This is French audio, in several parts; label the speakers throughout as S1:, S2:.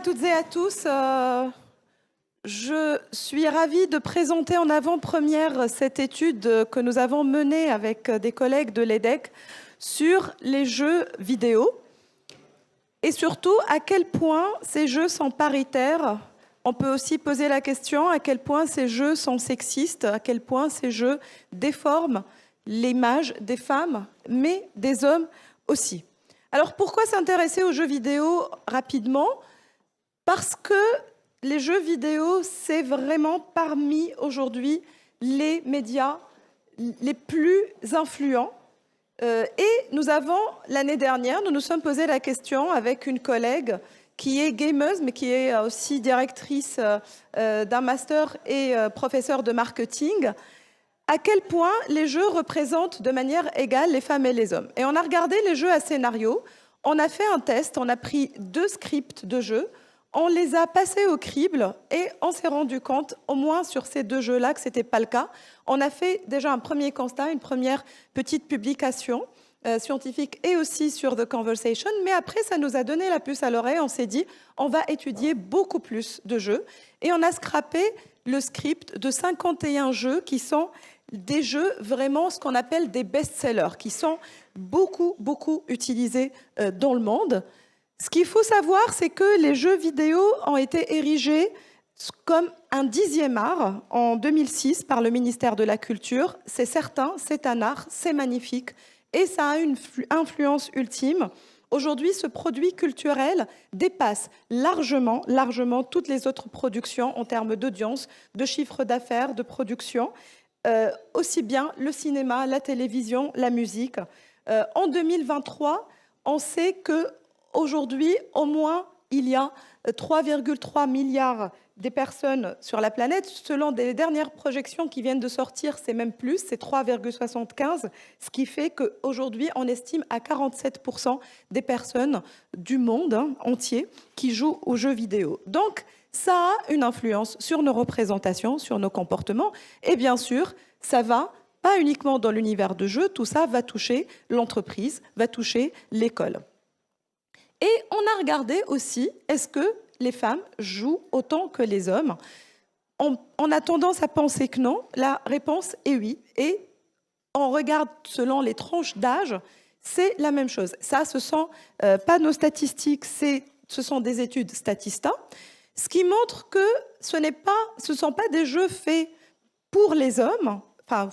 S1: toutes et à tous. Je suis ravie de présenter en avant-première cette étude que nous avons menée avec des collègues de l'EDEC sur les jeux vidéo et surtout à quel point ces jeux sont paritaires. On peut aussi poser la question à quel point ces jeux sont sexistes, à quel point ces jeux déforment l'image des femmes, mais des hommes aussi. Alors pourquoi s'intéresser aux jeux vidéo rapidement ? Parce que les jeux vidéo, c'est vraiment parmi aujourd'hui les médias les plus influents. Et nous avons, l'année dernière, nous nous sommes posé la question avec une collègue qui est gameuse, mais qui est aussi directrice d'un master et professeure de marketing, à quel point les jeux représentent de manière égale les femmes et les hommes. Et on a regardé les jeux à scénario, on a fait un test, on a pris 2 scripts de jeux, on les a passés au crible et on s'est rendu compte, au moins sur ces 2 jeux-là, que ce n'était pas le cas. On a fait déjà un premier constat, une première petite publication scientifique et aussi sur The Conversation, mais après, ça nous a donné la puce à l'oreille. On s'est dit, on va étudier beaucoup plus de jeux. Et on a scrappé le script de 51 jeux qui sont des jeux vraiment ce qu'on appelle des best-sellers, qui sont beaucoup utilisés dans le monde. Ce qu'il faut savoir, c'est que les jeux vidéo ont été érigés comme un 10e art en 2006 par le ministère de la Culture. C'est certain, c'est un art, c'est magnifique et ça a une influence ultime. Aujourd'hui, ce produit culturel dépasse largement toutes les autres productions en termes d'audience, de chiffre d'affaires, de production, aussi bien le cinéma, la télévision, la musique. En 2023, on sait que aujourd'hui, au moins, il y a 3,3 milliards de personnes sur la planète. Selon des dernières projections qui viennent de sortir, c'est même plus, c'est 3,75, ce qui fait qu'aujourd'hui, on estime à 47% des personnes du monde entier qui jouent aux jeux vidéo. Donc, ça a une influence sur nos représentations, sur nos comportements. Et bien sûr, ça va pas uniquement dans l'univers de jeu, tout ça va toucher l'entreprise, va toucher l'école. Et on a regardé aussi, est-ce que les femmes jouent autant que les hommes ? On a tendance à penser que non. La réponse est oui. Et on regarde selon les tranches d'âge, c'est la même chose. Ça, ce sont pas nos statistiques, ce sont des études Statista, ce qui montre que ce ne sont pas des jeux faits pour les hommes. Enfin,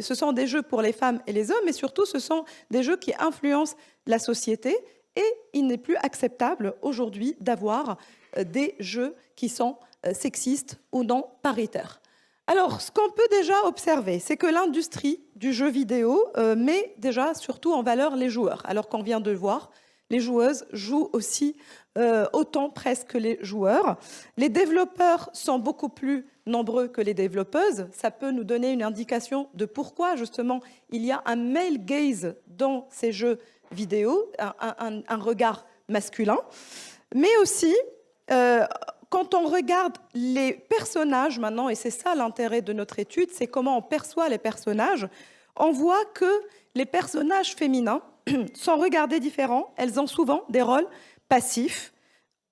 S1: ce sont des jeux pour les femmes et les hommes, mais surtout, ce sont des jeux qui influencent la société. Et il n'est plus acceptable aujourd'hui d'avoir des jeux qui sont sexistes ou non paritaires. Alors, ce qu'on peut déjà observer, c'est que l'industrie du jeu vidéo met déjà surtout en valeur les joueurs. Alors qu'on vient de le voir, les joueuses jouent aussi autant presque que les joueurs. Les développeurs sont beaucoup plus nombreux que les développeuses. Ça peut nous donner une indication de pourquoi, justement, il y a un male gaze dans ces jeux vidéo, un regard masculin. Mais aussi, quand on regarde les personnages maintenant, et c'est ça l'intérêt de notre étude, c'est comment on perçoit les personnages, on voit que les personnages féminins sont regardés différents. Elles ont souvent des rôles passifs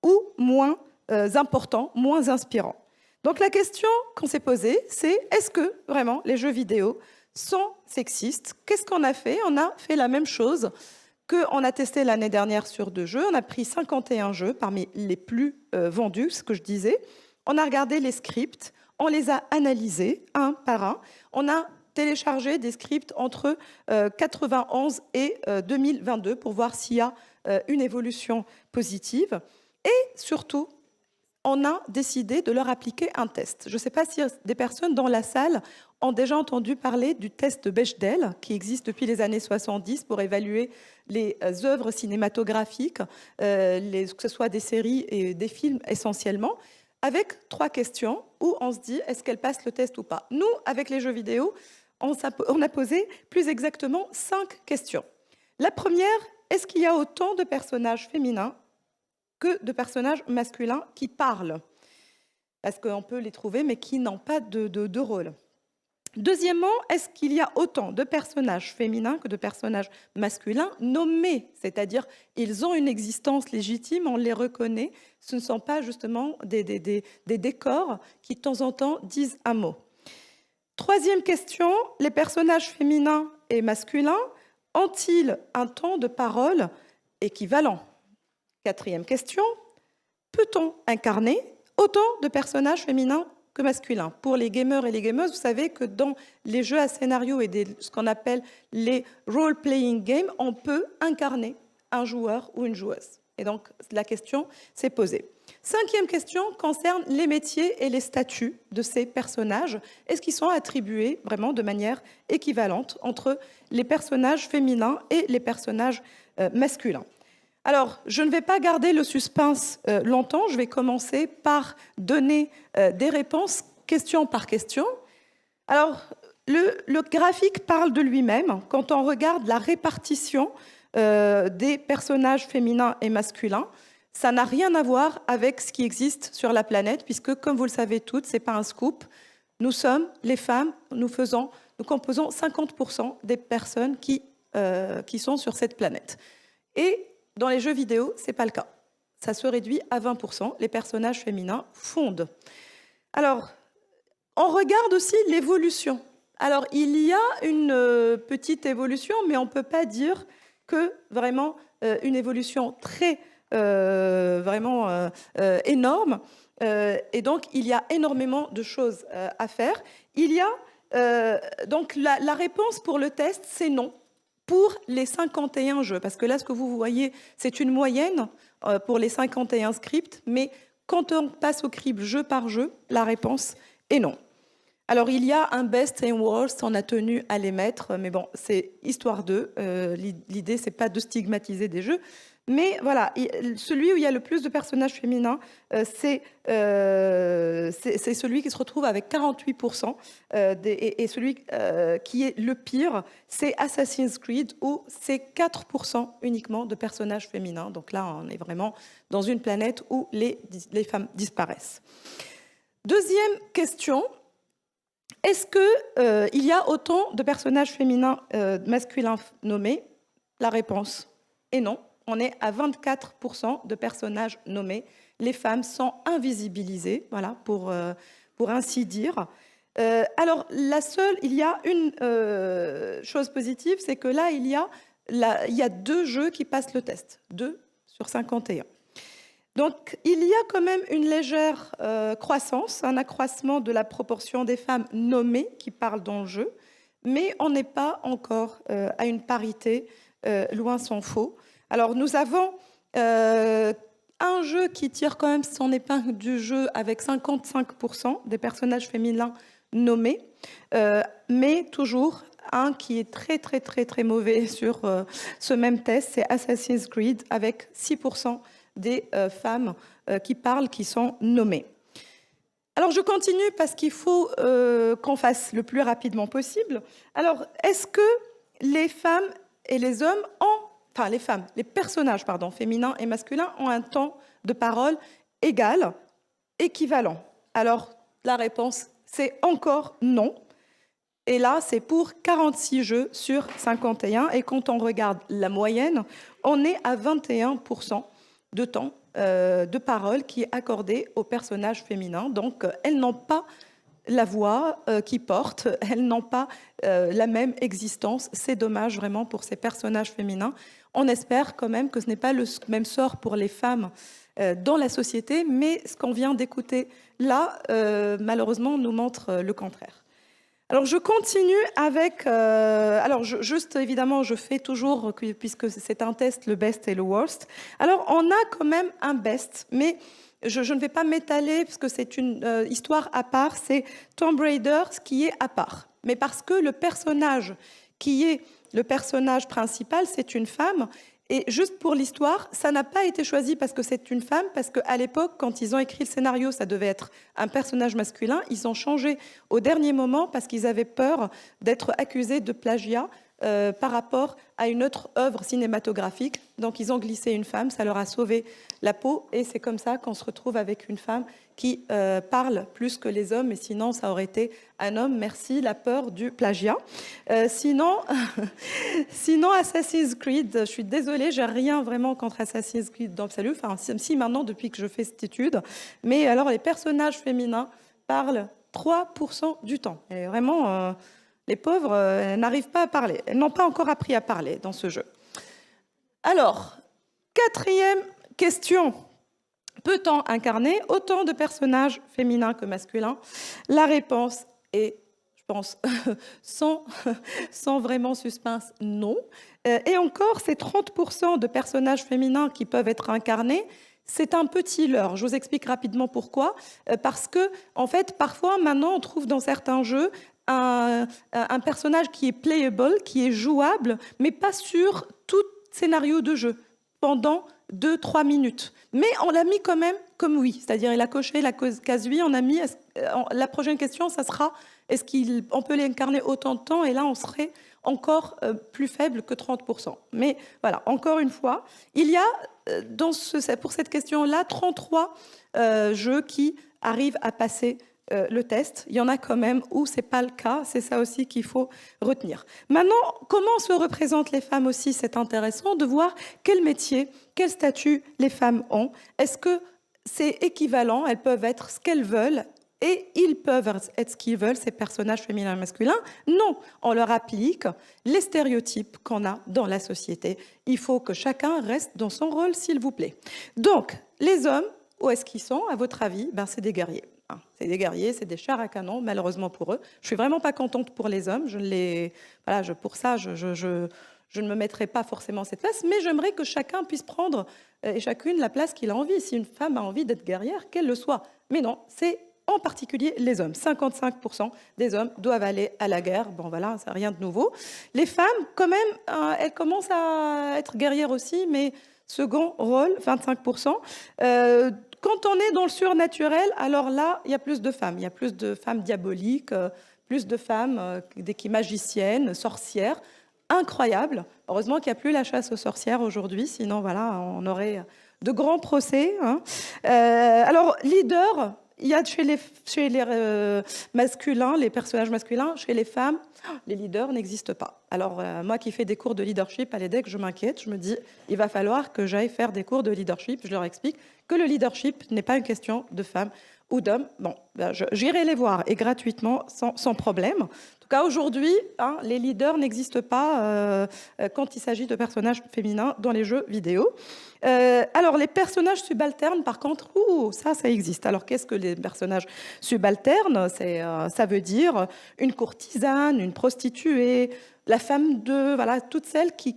S1: ou moins importants, moins inspirants. Donc la question qu'on s'est posée, c'est est-ce que vraiment les jeux vidéo sont sexistes ? Qu'est-ce qu'on a fait ? On a fait la même chose qu'on a testé l'année dernière sur 2 jeux. On a pris 51 jeux parmi les plus vendus, ce que je disais. On a regardé les scripts, on les a analysés un par un. On a téléchargé des scripts entre 91 et 2022 pour voir s'il y a une évolution positive. Et surtout, on a décidé de leur appliquer un test. Je ne sais pas si des personnes dans la salle ont déjà entendu parler du test de Bechdel, qui existe depuis les années 70 pour évaluer les œuvres cinématographiques, que ce soit des séries et des films essentiellement, avec 3 questions où on se dit est-ce qu'elles passent le test ou pas. Nous, avec les jeux vidéo, on a posé plus exactement 5 questions. La première, est-ce qu'il y a autant de personnages féminins que de personnages masculins qui parlent, parce qu'on peut les trouver, mais qui n'ont pas de rôle. Deuxièmement, est-ce qu'il y a autant de personnages féminins que de personnages masculins nommés? C'est-à-dire, ils ont une existence légitime, on les reconnaît. Ce ne sont pas justement des décors qui, de temps en temps, disent un mot. Troisième question, les personnages féminins et masculins ont-ils un temps de parole équivalent? Quatrième question, peut-on incarner autant de personnages féminins que masculins? Pour les gamers et les gameuses, vous savez que dans les jeux à scénario et ce qu'on appelle les role-playing games, on peut incarner un joueur ou une joueuse. Et donc, la question s'est posée. Cinquième question concerne les métiers et les statuts de ces personnages. Est-ce qu'ils sont attribués vraiment de manière équivalente entre les personnages féminins et les personnages masculins? Alors, je ne vais pas garder le suspense longtemps. Je vais commencer par donner des réponses question par question. Alors, le graphique parle de lui-même. Quand on regarde la répartition des personnages féminins et masculins, ça n'a rien à voir avec ce qui existe sur la planète, puisque, comme vous le savez toutes, ce n'est pas un scoop. Nous sommes, les femmes, nous composons 50% des personnes qui sont sur cette planète. Et dans les jeux vidéo, ce n'est pas le cas. Ça se réduit à 20%. Les personnages féminins fondent. Alors, on regarde aussi l'évolution. Alors, il y a une petite évolution, mais on ne peut pas dire que vraiment une évolution très énorme. Et donc, il y a énormément de choses à faire. Il y a donc la réponse pour le test, c'est non. Pour les 51 jeux, parce que là, ce que vous voyez, c'est une moyenne pour les 51 scripts, mais quand on passe au crible jeu par jeu, la réponse est non. Alors, il y a un best et worst, on a tenu à les mettre, mais bon, c'est histoire d'eux. L'idée, c'est pas de stigmatiser des jeux, mais voilà, celui où il y a le plus de personnages féminins, c'est celui qui se retrouve avec 48%, et celui qui est le pire, c'est Assassin's Creed, où c'est 4% uniquement de personnages féminins. Donc là, on est vraiment dans une planète où les femmes disparaissent. Deuxième question. Est-ce qu'il y a autant de personnages féminins masculins nommés? La réponse est non. On est à 24% de personnages nommés. Les femmes sont invisibilisées, voilà, pour ainsi dire. Alors, il y a une chose positive, c'est que là, il y a 2 jeux qui passent le test. 2 sur 51. Donc, il y a quand même une légère croissance, un accroissement de la proportion des femmes nommées qui parlent dans le jeu, mais on n'est pas encore à une parité, loin s'en faut. Alors, nous avons un jeu qui tire quand même son épingle du jeu avec 55% des personnages féminins nommés, mais toujours un qui est très, très, très, très mauvais sur ce même test, c'est Assassin's Creed, avec 6% des femmes qui parlent, qui sont nommées. Alors, je continue parce qu'il faut qu'on fasse le plus rapidement possible. Alors, est-ce que les femmes et les hommes les personnages, féminins et masculins ont un temps de parole égal, équivalent? Alors, la réponse, c'est encore non. Et là, c'est pour 46 jeux sur 51. Et quand on regarde la moyenne, on est à 21% de temps de parole qui est accordé aux personnages féminins. Donc, elles n'ont pas la voix qui porte, elles n'ont pas la même existence. C'est dommage vraiment pour ces personnages féminins. On espère quand même que ce n'est pas le même sort pour les femmes dans la société, mais ce qu'on vient d'écouter là, malheureusement, nous montre le contraire. Alors, je continue avec... juste évidemment, je fais toujours, puisque c'est un test, le best et le worst. Alors, on a quand même un best, mais je ne vais pas m'étaler, parce que c'est une histoire à part. C'est Tomb Raider qui est à part. Mais parce que le personnage qui est le personnage principal, c'est une femme. Et juste pour l'histoire, ça n'a pas été choisi parce que c'est une femme, parce qu'à l'époque, quand ils ont écrit le scénario, ça devait être un personnage masculin. Ils ont changé au dernier moment parce qu'ils avaient peur d'être accusés de plagiat par rapport à une autre œuvre cinématographique. Donc, ils ont glissé une femme, ça leur a sauvé la peau, et c'est comme ça qu'on se retrouve avec une femme qui parle plus que les hommes, et sinon, ça aurait été un homme. Merci, la peur du plagiat. Sinon, Assassin's Creed, je suis désolée, j'ai rien vraiment contre Assassin's Creed dans l'absolu, enfin, si maintenant, depuis que je fais cette étude, mais alors, les personnages féminins parlent 3% du temps. Et vraiment, les pauvres n'arrivent pas à parler. Elles n'ont pas encore appris à parler dans ce jeu. Alors, quatrième question. Peut-on incarner autant de personnages féminins que masculins? La réponse est, je pense, sans vraiment suspense, non. Et encore, ces 30% de personnages féminins qui peuvent être incarnés, c'est un petit leurre. Je vous explique rapidement pourquoi. Parce que, en fait, parfois, maintenant, on trouve dans certains jeux un personnage qui est playable, qui est jouable, mais pas sur tout scénario de jeu, pendant 2-3 minutes. Mais on l'a mis quand même comme oui, c'est-à-dire il a coché la case oui, on a mis... La prochaine question, ça sera, est-ce qu'on peut l'incarner autant de temps? Et là, on serait encore plus faible que 30%. Mais voilà, encore une fois, il y a, pour cette question-là, 33 jeux qui arrivent à passer le test. Il y en a quand même où ce n'est pas le cas. C'est ça aussi qu'il faut retenir. Maintenant, comment se représentent les femmes aussi? C'est intéressant de voir quel métier, quel statut les femmes ont. Est-ce que c'est équivalent? Elles peuvent être ce qu'elles veulent et ils peuvent être ce qu'ils veulent, ces personnages féminins et masculins? Non, on leur applique les stéréotypes qu'on a dans la société. Il faut que chacun reste dans son rôle, s'il vous plaît. Donc, les hommes, où est-ce qu'ils sont, à votre avis? C'est des guerriers. C'est des guerriers, c'est des chars à canon, malheureusement pour eux. Je suis vraiment pas contente pour les hommes. Pour ça, je ne me mettrai pas forcément à cette place, mais j'aimerais que chacun puisse prendre, et chacune, la place qu'il a envie. Si une femme a envie d'être guerrière, qu'elle le soit. Mais non, c'est en particulier les hommes. 55% des hommes doivent aller à la guerre. Bon, voilà, c'est rien de nouveau. Les femmes, quand même, elles commencent à être guerrières aussi, mais second rôle, 25%. Quand on est dans le surnaturel, alors là, il y a plus de femmes. Il y a plus de femmes diaboliques, plus de femmes qui magiciennes, sorcières. Incroyable. Heureusement qu'il n'y a plus la chasse aux sorcières aujourd'hui, sinon, voilà, on aurait de grands procès. Alors, leader, il y a chez les masculins, les personnages masculins, chez les femmes, les leaders n'existent pas. Alors, moi qui fais des cours de leadership à l'EDEC, je m'inquiète, je me dis, il va falloir que j'aille faire des cours de leadership. Je leur explique que le leadership n'est pas une question de femmes ou d'hommes. Bon, j'irai les voir, et gratuitement, sans problème. En tout cas, aujourd'hui, les leaders n'existent pas quand il s'agit de personnages féminins dans les jeux vidéo. Alors, les personnages subalternes, par contre, ça existe. Alors, qu'est-ce que les personnages subalternes? Ça veut dire une courtisane, une prostituée, la femme de... Voilà, toutes celles qui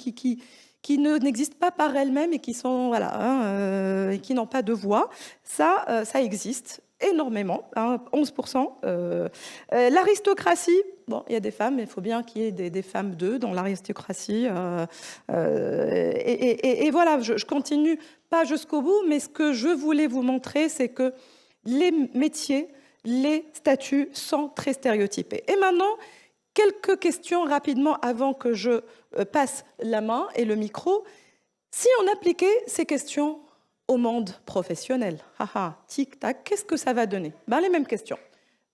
S1: n'existent pas par elles-mêmes et qui sont et qui n'ont pas de voix. Ça existe énormément, 11%. L'aristocratie, bon, il y a des femmes, mais il faut bien qu'il y ait des femmes d'eux dans l'aristocratie. Et voilà, je continue pas jusqu'au bout, mais ce que je voulais vous montrer, c'est que les métiers, les statuts sont très stéréotypés. Et maintenant, quelques questions rapidement avant que je passe la main et le micro. Si on appliquait ces questions au monde professionnel, tic-tac, qu'est-ce que ça va donner? Les mêmes questions.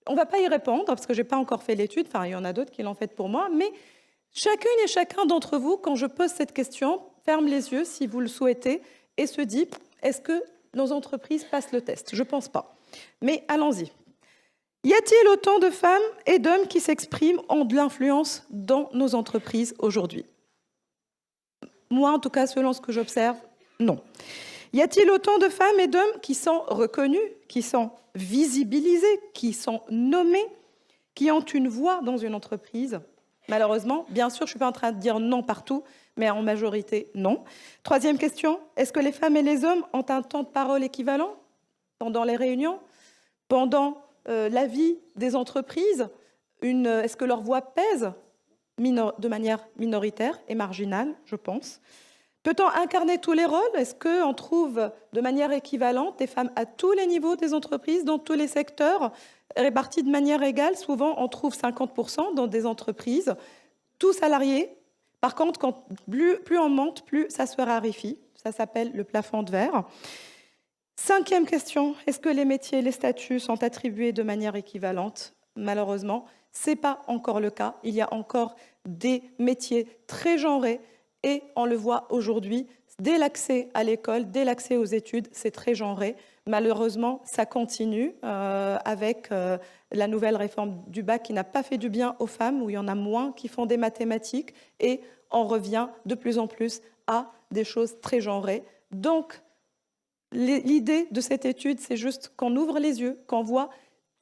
S1: On ne va pas y répondre parce que je n'ai pas encore fait l'étude, il y en a d'autres qui l'ont faite pour moi, mais chacune et chacun d'entre vous, quand je pose cette question, ferme les yeux si vous le souhaitez et se dit, est-ce que nos entreprises passent le test? Je ne pense pas. Mais allons-y. Y a-t-il autant de femmes et d'hommes qui s'expriment, ont de l'influence dans nos entreprises aujourd'hui? Moi, en tout cas, selon ce que j'observe, non. Y a-t-il autant de femmes et d'hommes qui sont reconnus, qui sont visibilisés, qui sont nommés, qui ont une voix dans une entreprise? Malheureusement, bien sûr, je ne suis pas en train de dire non partout, mais en majorité, non. Troisième question, est-ce que les femmes et les hommes ont un temps de parole équivalent pendant les réunions, pendant la vie des entreprises? Est-ce que leur voix pèse de manière minoritaire et marginale, je pense? Peut-on incarner tous les rôles? Est-ce qu'on trouve de manière équivalente des femmes à tous les niveaux des entreprises, dans tous les secteurs, réparties de manière égale? Souvent, on trouve 50% dans des entreprises, tous salariés, Par contre, plus on monte, plus ça se raréfie. Ça s'appelle le plafond de verre. 5e question, est-ce que les métiers et les statuts sont attribués de manière équivalente? Malheureusement, ce n'est pas encore le cas. Il y a encore des métiers très genrés et on le voit aujourd'hui, dès l'accès à l'école, dès l'accès aux études, c'est très genré. Malheureusement, ça continue avec la nouvelle réforme du bac qui n'a pas fait du bien aux femmes, où il y en a moins qui font des mathématiques, et on revient de plus en plus à des choses très genrées. Donc, l'idée de cette étude, c'est juste qu'on ouvre les yeux, qu'on voit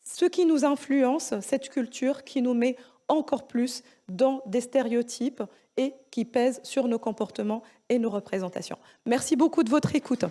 S1: ce qui nous influence, cette culture qui nous met encore plus dans des stéréotypes et qui pèse sur nos comportements et nos représentations. Merci beaucoup de votre écoute.